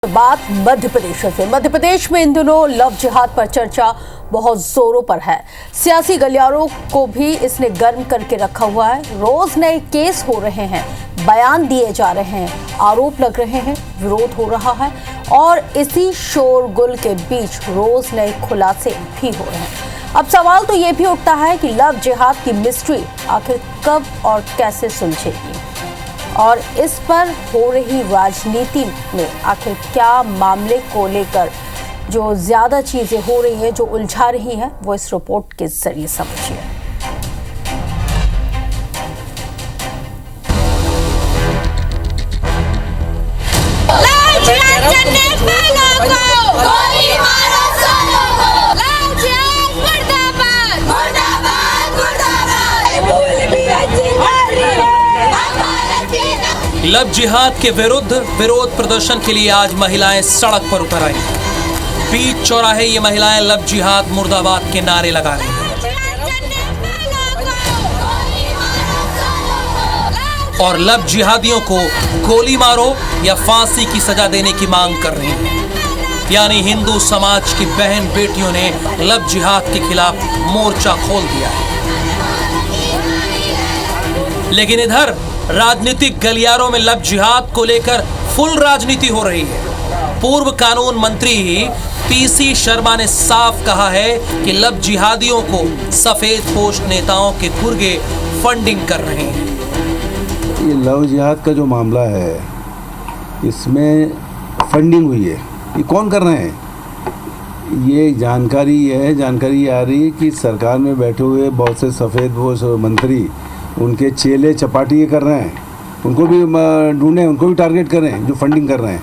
बात मध्य प्रदेश से। मध्य प्रदेश में इन दिनों लव जिहाद पर चर्चा बहुत जोरों पर है। सियासी गलियारों को भी इसने गर्म करके रखा हुआ है। रोज नए केस हो रहे हैं, बयान दिए जा रहे हैं, आरोप लग रहे हैं, विरोध हो रहा है और इसी शोरगुल के बीच रोज नए खुलासे भी हो रहे हैं। अब सवाल तो ये भी उठता है कि लव जिहाद की मिस्ट्री आखिर कब और कैसे सुलझेगी और इस पर हो रही राजनीति में आखिर क्या मामले को लेकर जो ज्यादा चीजें हो रही हैं, जो उलझा रही हैं, वो इस रिपोर्ट के जरिए समझिए। लव जिहाद के विरुद्ध विरोध प्रदर्शन के लिए आज महिलाएं सड़क पर उतर आई। बीच चौराहे ये महिलाएं लव जिहाद मुर्दाबाद के नारे लगा रही हैं और लव जिहादियों को गोली मारो या फांसी की सजा देने की मांग कर रही हैं। यानी हिंदू समाज की बहन बेटियों ने लव जिहाद के खिलाफ मोर्चा खोल दिया है। लेकिन इधर राजनीतिक गलियारों में लव जिहाद को लेकर फुल राजनीति हो रही है। पूर्व कानून मंत्री पीसी शर्मा ने साफ कहा है कि लव जिहादियों को सफेद पोश नेताओं के गुर्गे फंडिंग कर रहे हैं। ये लव जिहाद का जो मामला है, इसमें फंडिंग हुई है। ये कौन कर रहे हैं? ये जानकारी आ रही है कि सरकार में बैठे हुए बहुत से सफेद पोश मंत्री उनके चेले चपाटी कर रहे हैं, उनको भी ढूंढें, उनको भी टारगेट करें जो फंडिंग कर रहे हैं।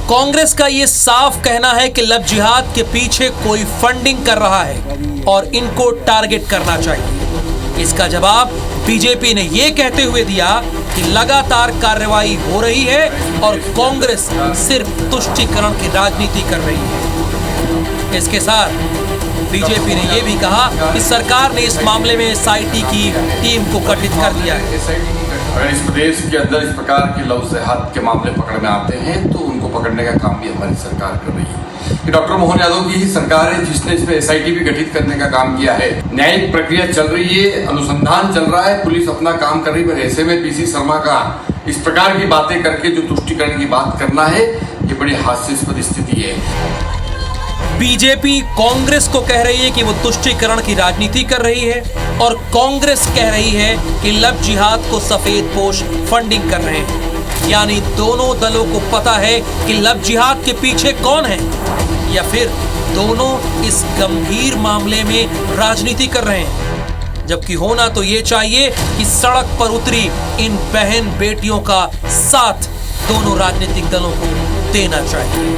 कांग्रेस का ये साफ कहना है कि लव जिहाद के पीछे कोई फंडिंग कर रहा है और इनको टारगेट करना चाहिए। इसका जवाब बीजेपी ने ये कहते हुए दिया कि लगातार कार्रवाई हो रही है और कांग्रेस सिर्फ तुष्टीकरण की राजनीति कर रही है। इसके साथ बीजेपी ने यह भी कहा कि सरकार ने इस मामले में एसआईटी की टीम को गठित कर दिया है। अगर इस प्रदेश के अंदर इस प्रकार के लव जिहाद के मामले पकड़ में आते हैं तो उनको पकड़ने का काम भी हमारी सरकार कर रही है। कि डॉक्टर मोहन यादव की ही सरकार है जिसने इसमें एसआईटी भी गठित करने का काम किया है। न्यायिक प्रक्रिया चल रही है, अनुसंधान चल रहा है, पुलिस अपना काम कर रही है। ऐसे में पीसी शर्मा का इस प्रकार की बातें करके जो तुष्टीकरण की बात करना है, ये बड़ी हास्यास्पद स्थिति है। बीजेपी कांग्रेस को कह रही है कि वो तुष्टीकरण की राजनीति कर रही है और कांग्रेस कह रही है कि लव जिहाद को सफेद पोश फंडिंग कर रहे हैं। यानी दोनों दलों को पता है कि लव जिहाद के पीछे कौन है, या फिर दोनों इस गंभीर मामले में राजनीति कर रहे हैं। जबकि होना तो ये चाहिए कि सड़क पर उतरी इन बहन बेटियों का साथ दोनों राजनीतिक दलों को देना चाहिए,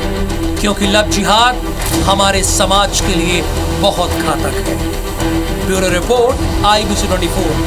क्योंकि लव जिहाद हमारे समाज के लिए बहुत घातक है। Bureau report IBC 24।